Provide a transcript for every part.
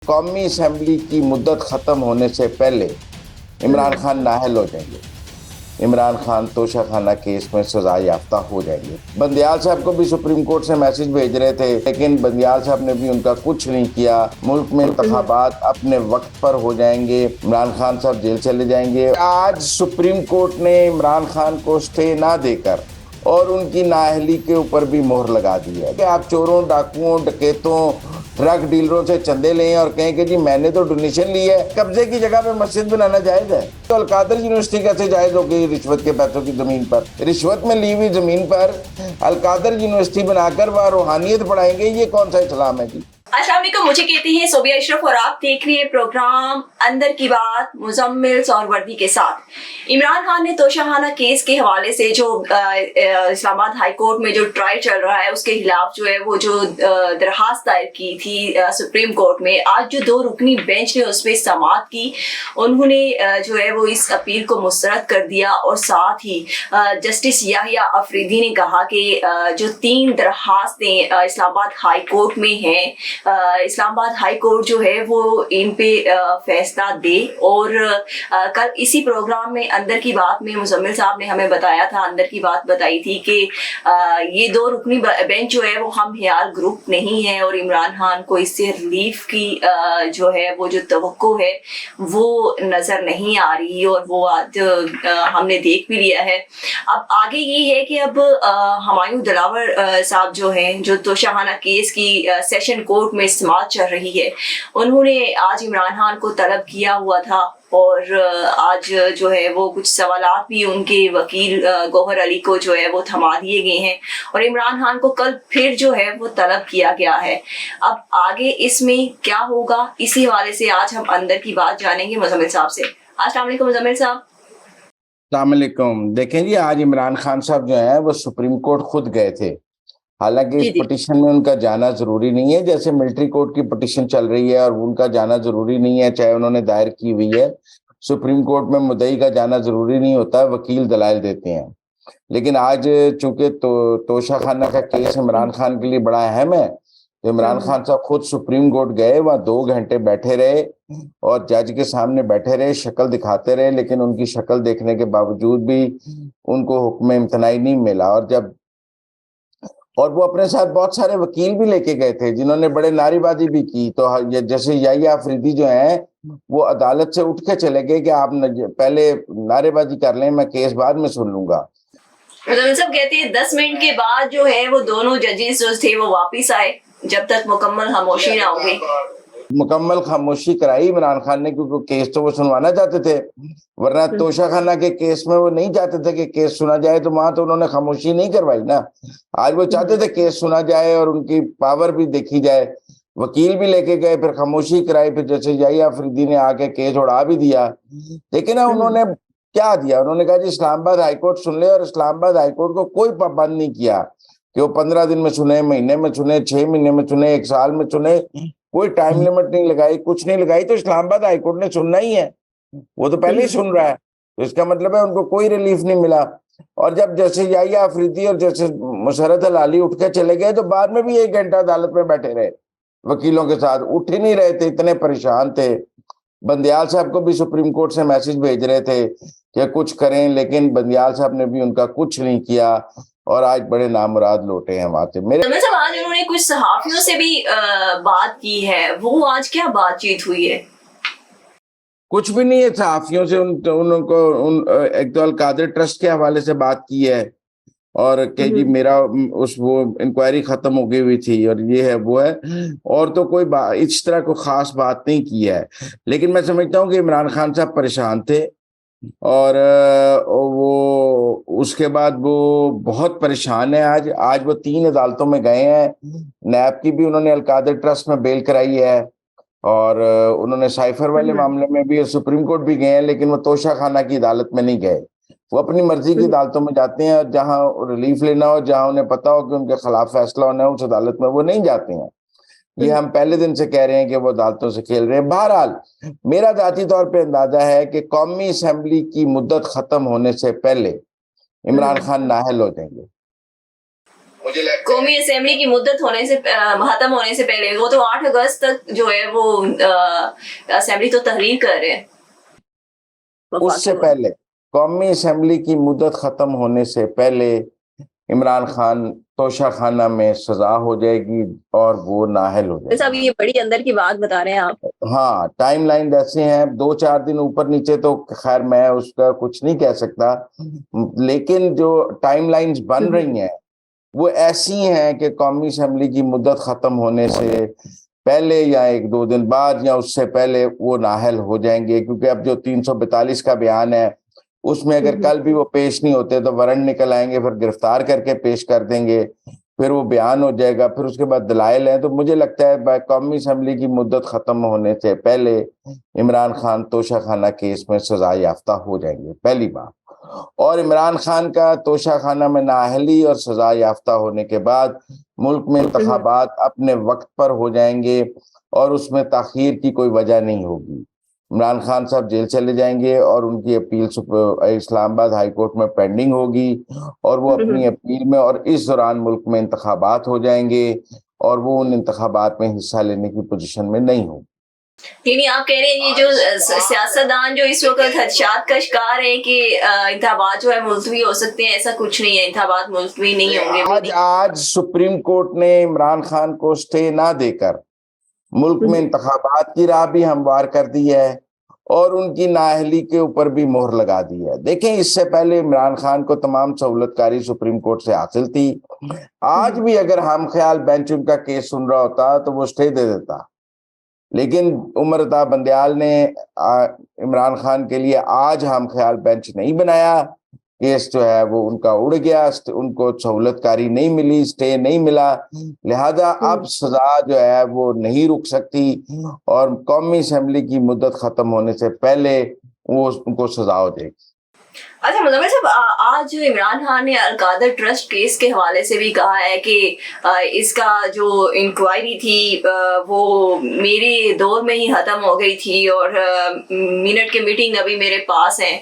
कौमी असम्बली की मुद्दत ख़त्म होने से पहले इमरान खान नाअहल हो जाएंगे। इमरान खान तोशाखाना केस में सजा याफ्ता हो जाएंगे। बंदियाल साहब को भी सुप्रीम कोर्ट से मैसेज भेज रहे थे, लेकिन बंदियाल साहब ने भी उनका कुछ नहीं किया। मुल्क में इंतखाबात अपने वक्त पर हो जाएंगे, इमरान खान साहब जेल चले जाएंगे। आज सुप्रीम कोर्ट ने इमरान खान को स्टे ना देकर और उनकी नाअहली के ऊपर भी मोहर लगा दी है कि आप चोरों, डाकुओं, डकैतों, ड्रग डीलरों से चंदे लें और कहें कि जी मैंने तो डोनेशन ली है। कब्जे की जगह पे मस्जिद बनाना जायज है तो अलकादर यूनिवर्सिटी कैसे जायज हो गई रिश्वत के पैसों की जमीन पर? रिश्वत में ली हुई जमीन पर अलकादर यूनिवर्सिटी बनाकर वह रूहानियत पढ़ाएंगे, ये कौन सा इस्लाम है जी? अस्सलाम वालेकुम, मुझे कहते हैं सोबिया अशरफ और आप देख रहे हैं प्रोग्राम अंदर की बात मुजम्मिल सौरवर्दी के साथ। इमरान खान ने तोशाखाना केस के हवाले से जो इस्लामाबाद हाई कोर्ट में जो ट्रायल चल रहा है उसके खिलाफ जो है वो जो दरखास्त दायर की थी सुप्रीम कोर्ट में, आज जो 2 रुकनी बेंच ने उस पर समाअत की, उन्होंने जो है वो इस अपील को मुस्तरद कर दिया और साथ ही जस्टिस याहिया अफरीदी ने कहा कि जो 3 दरखास्तें इस्लामाबाद हाई कोर्ट में हैं, इस्लामाबाद हाई कोर्ट जो है वो इन पे फैसला दे। और कल इसी प्रोग्राम में अंदर की बात में मुजम्मिल साहब ने हमें बताया था, अंदर की बात बताई थी कि ये 2 रुकनी बेंच जो है वो हम ख्याल ग्रुप नहीं है और इमरान खान को इससे रिलीफ की जो है वो जो तवक्को है वो नजर नहीं आ रही और वो आज हमने देख भी लिया है। अब आगे ये है कि अब हुमायूं दिलावर साहब जो हैं, जो तोशाखाना केस की सेशन कोर्ट में समाअत चल रही है, उन्होंने आज इमरान खान को तलब किया हुआ था और आज जो है वो कुछ सवालात भी उनके वकील गौहर अली को जो है वो थमा दिए गए हैं और इमरान खान को कल फिर जो है वो तलब किया गया है। अब आगे इसमें क्या होगा, इसी हवाले से आज हम अंदर की बात जानेंगे मुजम्मिल साहब से। अस्सलाम वालेकुम मुजम्मिल साहब। अस्सलाम वालेकुम। देखें जी, आज इमरान खान साहब जो है वो सुप्रीम कोर्ट खुद गए थे। हालांकि इस जी जी पिटीशन में उनका जाना जरूरी नहीं है, जैसे मिलिट्री कोर्ट की पिटीशन चल रही है और उनका जाना जरूरी नहीं है, चाहे उन्होंने दायर की हुई है। सुप्रीम कोर्ट में मुद्दई का जाना जरूरी नहीं होता, वकील दलाइल देते हैं। लेकिन आज चूंकि तोशाखाना का केस इमरान खान के लिए बड़ा अहम है, तो इमरान खान साहब खुद सुप्रीम कोर्ट गए, वहाँ 2 घंटे बैठे रहे और जज के सामने बैठे रहे, शक्ल दिखाते रहे, लेकिन उनकी शक्ल देखने के बावजूद भी उनको हुक्म इम्तनाई नहीं मिला। और वो अपने साथ बहुत सारे वकील भी लेके गए थे जिन्होंने बड़े नारेबाजी भी की। तो जैसे याहिया अफरीदी जो हैं वो अदालत से उठ के चले गए कि आप पहले नारेबाजी कर लें, मैं केस बाद में सुन लूंगा। सब कहते हैं 10 मिनट के बाद जो है वो दोनों जजेस जो थे वो वापिस आए, जब तक मुकम्मल खामोशी ना हो गई। मुकम्मल खामोशी कराई इमरान खान ने, क्योंकि केस तो वो सुनवाना चाहते थे, वरना तोशाखाना के केस में वो नहीं चाहते थे कि केस सुना जाए, तो वहां तो उन्होंने खामोशी नहीं करवाई ना। आज वो चाहते थे केस सुना जाए और उनकी पावर भी देखी जाए, वकील भी लेके गए, फिर खामोशी कराई, फिर जैसे याहिया अफरीदी ने आके केस उड़ा भी दिया। लेकिन ना उन्होंने क्या दिया, उन्होंने कहा जी इस्लामाबाद हाईकोर्ट सुन ले, और इस्लामाबाद हाईकोर्ट को कोई पाबंद नहीं किया कि वो 15 दिन में सुने, महीने में सुने, 6 महीने में सुने, 1 साल में सुने, कोई टाइम लिमिट नहीं लगाई, कुछ नहीं लगाई। तो इस्लामाबाद हाईकोर्ट ने सुनना ही है, वो तो पहले ही सुन रहा है, तो इसका मतलब है उनको कोई रिलीफ नहीं मिला। और जब जैसे याहिया अफरीदी और जैसे मुशर्रत अली उठ के चले गए, तो बाद में भी 1 घंटा अदालत में बैठे रहे वकीलों के साथ, उठ ही नहीं रहे थे, इतने परेशान थे। बंदियाल साहब को भी सुप्रीम कोर्ट से मैसेज भेज रहे थे कि कुछ करें, लेकिन बंदियाल साहब ने भी उनका कुछ नहीं किया और आज बड़े नामुराद लौटे हैं वहां से। मेरे मतलब आज उन्होंने कुछ सहाफियों से भी बात की है, वो आज क्या बातचीत हुई है? कुछ भी नहीं है सहाफियों से। एक तो अलकादर ट्रस्ट के हवाले से बात की है और कि जी मेरा वो इंक्वायरी खत्म हो गई हुई थी और ये है वो है, और तो कोई इस तरह को खास बात नहीं की है। लेकिन मैं समझता हूँ कि इमरान खान साहब परेशान थे और वो उसके बाद वो बहुत परेशान है। आज वो 3 अदालतों में गए हैं। नैब की भी उन्होंने अलकादर ट्रस्ट में बेल कराई है और उन्होंने साइफर वाले मामले में भी सुप्रीम कोर्ट भी गए हैं, लेकिन वो तोशाखाना की अदालत में नहीं गए। वो अपनी मर्जी की अदालतों में जाते हैं और जहां रिलीफ लेना हो, जहां उन्हें पता हो कि उनके खिलाफ फैसला होना है, उस अदालत में वो नहीं जाते हैं। ये हम पहले दिन से कह रहे हैं कि वो अदालतों से खेल रहे हैं। बहरहाल मेरा जाती तौर पे अंदाजा है कि कौमी असम्बली की मुद्दत खत्म होने से पहले इमरान खान नाअहल हो जाएंगे। मुझे लगता है कौमी असेंबली की मुद्दत होने से खत्म होने से पहले, वो तो 8 अगस्त तक जो है वो असेंबली तो तहरीर कर रहे हैं, उससे पहले कौमी असेंबली की मुद्दत खत्म होने से पहले इमरान खान तोशाखाना में सजा हो जाएगी और वो नाअहल हो जैसा जाएगी। अभी ये बड़ी अंदर की बात बता रहे हैं आप। हाँ, टाइमलाइन ऐसे हैं, 2-4 दिन ऊपर नीचे तो खैर मैं उसका कुछ नहीं कह सकता, लेकिन जो टाइमलाइंस बन रही हैं वो ऐसी हैं कि कौमी असेंबली की मुद्दत खत्म होने से पहले या 1-2 दिन बाद या उससे पहले वो नाअहल हो जाएंगे, क्योंकि अब जो 342 का बयान है उसमें अगर कल भी वो पेश नहीं होते तो वारंट निकल आएंगे, फिर गिरफ्तार करके पेश कर देंगे, फिर वो बयान हो जाएगा, फिर उसके बाद दलाइल हैं। तो मुझे लगता है कौमी असेंबली की मुद्दत खत्म होने से पहले इमरान खान तोशाखाना केस में सजा याफ्ता हो जाएंगे, पहली बात। और इमरान खान का तोशाखाना में नाअहली और सजा याफ्ता होने के बाद मुल्क में इंतखाबात अपने वक्त पर हो जाएंगे और उसमें ताखीर की कोई वजह नहीं होगी। इमरान खान साहब जेल चले जाएंगे और उनकी अपील इस्लामाबाद हाई कोर्ट में पेंडिंग होगी और वो अपनी अपील में, और इस दौरान मुल्क में इंतखाबात हो जाएंगे और वो उन इंतखाबात में हिस्सा लेने की पोजीशन में नहीं होगी। यानी आप कह रहे हैं ये जो सियासतदान जो इस वक्त खदशात का शिकार है कि इंतखाबात जो है मुलतवी हो सकते हैं, ऐसा कुछ नहीं है, इंतखाबात मुलतवी नहीं होंगे। आज सुप्रीम कोर्ट ने इमरान खान को स्टे ना देकर मुल्क में इंतखाबात की राह भी हमवार कर दी है और उनकी नाअहली के ऊपर भी मोहर लगा दी है। देखें, इससे पहले इमरान खान को तमाम सहूलतकारी सुप्रीम कोर्ट से हासिल थी। आज भी अगर हम ख्याल बेंच उनका केस सुन रहा होता तो वो स्टे दे देता, लेकिन उमर अता बंदयाल ने इमरान खान के लिए आज हम ख्याल बेंच नहीं बनाया। केस जो है वो उनका उड़ गया, उनको सहूलतकारी नहीं मिली, स्टे नहीं मिला, लिहाजा अब सजा जो है वो नहीं रुक सकती और कौमी असेंबली की मुद्दत खत्म होने से पहले वो उनको सजा हो जाएगी। अच्छा मुजम्मिल साहब, आज जो इमरान खान ने अलकादर ट्रस्ट केस के हवाले से भी कहा है कि इसका जो इंक्वायरी थी वो मेरे दौर में ही खत्म हो गई थी और मिनट के मीटिंग अभी मेरे पास है।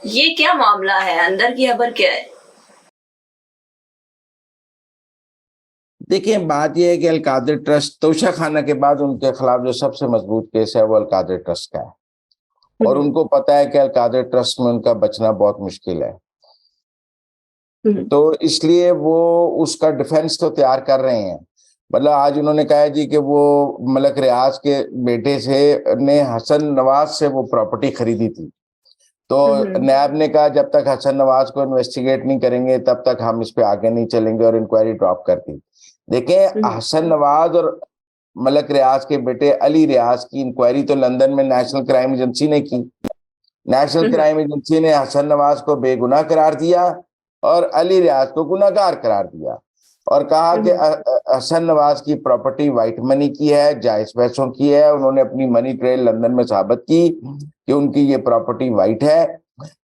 ये क्या मामला है, अंदर की खबर क्या है? देखिए, बात यह है कि अलकादर ट्रस्ट तोशाखाना के बाद उनके खिलाफ जो सबसे मजबूत केस है वो अलकादर ट्रस्ट का है और उनको पता है कि अलकादर ट्रस्ट में उनका बचना बहुत मुश्किल है, तो इसलिए वो उसका डिफेंस तो तैयार कर रहे हैं। मतलब आज उन्होंने कहा जी कि वो मलक रियाज के बेटे से ने हसन नवाज से वो प्रॉपर्टी खरीदी थी, तो नैब ने कहा जब तक हसन नवाज को इन्वेस्टिगेट नहीं करेंगे तब तक हम इस पे आगे नहीं चलेंगे और इंक्वायरी ड्रॉप कर दी। देखें, हसन नवाज और मलक रियाज के बेटे अली रियाज की इंक्वायरी तो लंदन में नेशनल क्राइम एजेंसी ने की। नेशनल क्राइम एजेंसी ने हसन नवाज को बेगुनाह करार दिया और अली रियाज को गुनाहगार करार दिया और कहा कि हसन नवाज की प्रॉपर्टी वाइट मनी की है, जायज पैसों की है। उन्होंने अपनी मनी ट्रेल लंदन में साबित की कि उनकी ये प्रॉपर्टी वाइट है।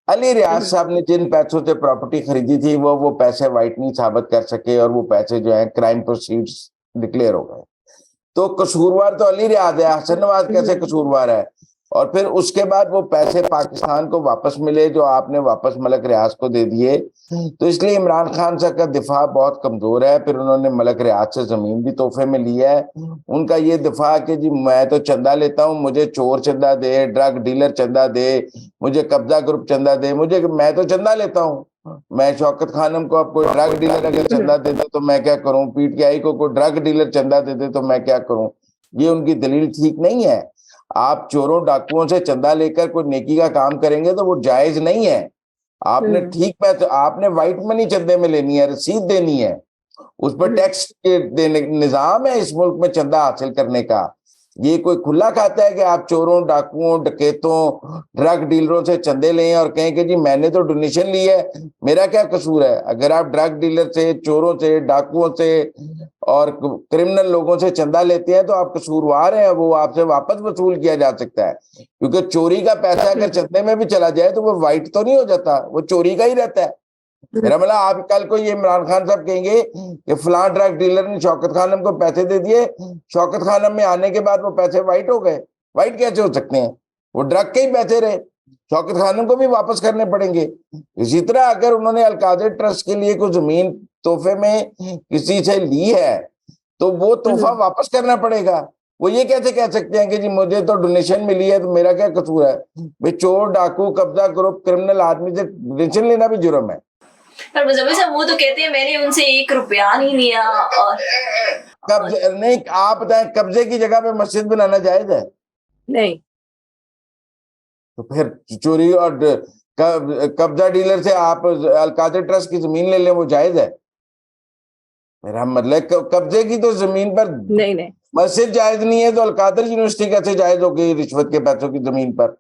अली रियाज साहब ने जिन पैसों से प्रॉपर्टी खरीदी थी वो पैसे वाइट नहीं साबित कर सके और वो पैसे जो है क्राइम प्रोसीड्स डिक्लेयर हो गए। तो कसूरवार तो अली रियाज है, हसन नवाज कैसे कसूरवार है? और फिर उसके बाद वो पैसे पाकिस्तान को वापस मिले जो आपने वापस मलक रियाज को दे दिए, तो इसलिए इमरान खान साहब का दिफा बहुत कमजोर है। फिर उन्होंने मलक रियाज से जमीन भी तोहफे में ली है। उनका ये दिफा कि जी मैं तो चंदा लेता हूँ, मुझे चोर चंदा दे, ड्रग डीलर चंदा दे, मुझे कब्जा ग्रुप चंदा दे, मैं तो चंदा लेता हूँ। मैं शौकत खानम को अब कोई ड्रग डीलर अगर चंदा दे दे तो मैं क्या करूं, पीटीआई को कोई ड्रग डीलर चंदा दे दे तो मैं क्या करूं? ये उनकी दलील ठीक नहीं है। आप चोरों डाकुओं से चंदा लेकर कोई नेकी का काम करेंगे तो वो जायज नहीं है। आपने ठीक पैसे, आपने वाइट मनी चंदे में लेनी है, रसीद देनी है, उस पर टैक्स के देने निजाम है इस मुल्क में चंदा हासिल करने का। ये कोई खुला खाता है कि आप चोरों डाकुओं डकैतों ड्रग डीलरों से चंदे लें और कहें कि जी मैंने तो डोनेशन ली है, मेरा क्या कसूर है? अगर आप ड्रग डीलर से, चोरों से, डाकुओं से और क्रिमिनल लोगों से चंदा लेते हैं तो आप कसूरवार हैं, वो आपसे वापस वसूल किया जा सकता है। क्योंकि चोरी का पैसा अगर चंदे में भी चला जाए तो वो वाइट तो नहीं हो जाता, वो चोरी का ही रहता है। मेरा मतलब आप कल को ये इमरान खान साहब कहेंगे कि फलां ड्रग डीलर ने शौकत खानम को पैसे दे दिए, शौकत खानम में आने के बाद वो पैसे वाइट हो गए। वाइट कैसे हो सकते हैं? वो ड्रग के ही पैसे रहे, शौकत खानम को भी वापस करने पड़ेंगे। इसी तरह अगर उन्होंने अलकादर ट्रस्ट के लिए कोई जमीन तोहफे में किसी से ली है तो वो तोहफा वापस करना पड़ेगा। वो ये कैसे कह सकते हैं कि जी मुझे तो डोनेशन मिली है तो मेरा क्या कसूर है? भाई चोर डाकू कब्जा करो क्रिमिनल आदमी से डोनेशन लेना भी जुर्म है। पर मुजम्मिल साहब वो तो कहते हैं मैंने उनसे 1 रुपया नहीं लिया। और कब्जे नहीं, आप बताएं कब्जे की जगह पे मस्जिद बनाना जायज है? नहीं। तो फिर चोरी और कब्जा डीलर से आप अलकादर ट्रस्ट की जमीन ले लें, वो जायज है? मेरा मतलब कब्जे की तो जमीन पर नहीं मस्जिद जायज नहीं है तो अलकादर यूनिवर्सिटी कैसे जायज होगी रिश्वत के पैसों की जमीन पर?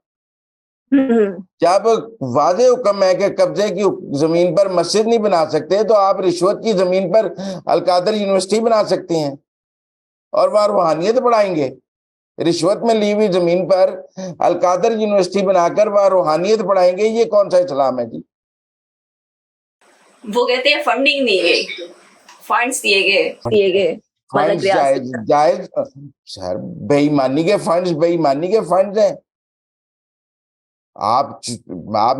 जब वादे हुक्म है कि कब्जे की जमीन पर मस्जिद नहीं बना सकते तो आप रिश्वत की जमीन पर अलकादर यूनिवर्सिटी बना सकती हैं और वहां रूहानियत बढ़ाएंगे। रिश्वत में ली हुई जमीन पर अलकादर यूनिवर्सिटी बनाकर वहां रूहानियत बढ़ाएंगे, ये कौन सा इस्लाम है जी? वो कहते हैं फंडिंग दी गई, फंड्स दिए गए फंड्स जायज जायज सर, बेईमानी के फंड्स हैं। आप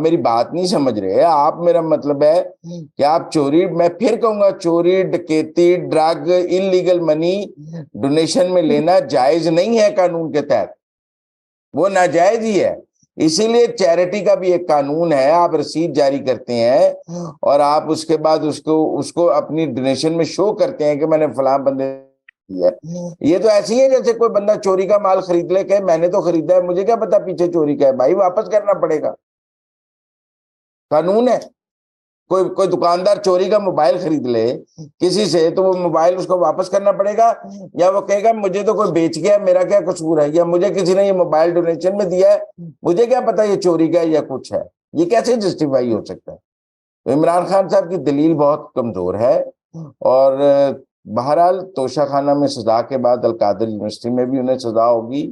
मेरी बात नहीं समझ रहे। आप, मेरा मतलब है कि आप चोरी, मैं फिर कहूंगा चोरी डकैती ड्रग इलीगल मनी डोनेशन में लेना जायज नहीं है कानून के तहत, वो नाजायज ही है। इसीलिए चैरिटी का भी एक कानून है, आप रसीद जारी करते हैं और आप उसके बाद उसको अपनी डोनेशन में शो करते हैं कि मैंने फलां बंदे दिया। ये तो ऐसी है जैसे कोई बंदा चोरी का माल खरीद ले, कहे मैंने तो खरीदा है, मुझे क्या पता पीछे चोरी का है। भाई वापस करना पड़ेगा, कानून है। कोई दुकानदार चोरी का मोबाइल खरीद ले किसी से तो वो मोबाइल उसको वापस करना पड़ेगा, या वो कहेगा मुझे तो कोई बेच गया, मेरा क्या कसूर है, या मुझे किसी ने ये मोबाइल डोनेशन में दिया है, मुझे क्या पता ये चोरी का है या कुछ है। ये कैसे जस्टिफाई हो सकता है? तो इमरान खान साहब की दलील बहुत कमजोर है। और बहरहाल तोशा खाना में सजा के बाद अलकादर यूनिवर्सिटी में भी उन्हें सजा होगी,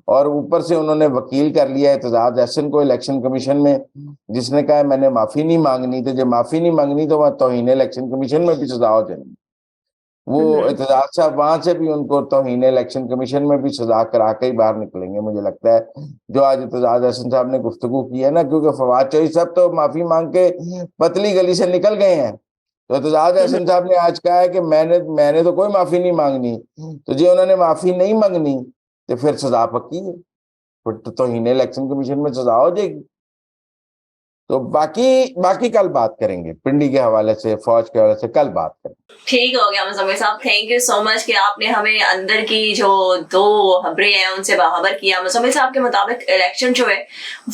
और ऊपर से उन्होंने वकील कर लिया एतजाज एहसन को इलेक्शन कमीशन में, जिसने कहा मैंने माफी नहीं मांगनी, तो जब माफी नहीं मांगनी तो वह तौहीन इलेक्शन कमीशन में भी सजा हो जाएगी। वो एतजाज साहब वहां से भी उनको तौहीन इलेक्शन कमीशन में भी सजा करा के ही बाहर निकलेंगे मुझे लगता है, जो आज एतजाज एहसन साहब ने गुफ्तगू की है ना, क्योंकि फवाद चौधरी साहब तो माफी मांग के पतली गली से निकल गए हैं। तो एतजाज एहसन साहब ने आज कहा है कि मैंने तो कोई माफी नहीं मांगनी, तो जी उन्होंने माफी नहीं मांगनी तो फिर सजा पक्की है, फिर तो तौहीन इलेक्शन कमीशन में सजा हो जाएगी। तो बाकी कल बात करेंगे, पिंडी के हवाले से, फौज के हवाले से कल बात करेंगे। ठीक हो गया मुजम्मिल साहब, थैंक यू सो मच कि आपने हमें अंदर की जो 2 खबरें हैं उनसे बाखबर किया। मुजम्मिल साहब के मुताबिक इलेक्शन जो है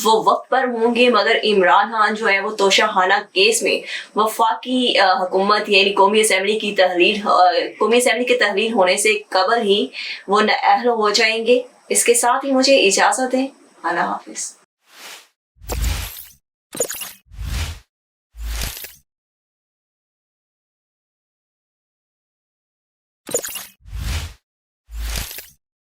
वो वक्त पर होंगे, मगर इमरान खान जो है वो तोशा खाना केस में वफाकी हुकूमत यानी कौमी असम्बली की तहलील होने से कबल ही वो नाअहल हो जाएंगे। इसके साथ ही मुझे इजाजत है, अल्लाह हाफिज।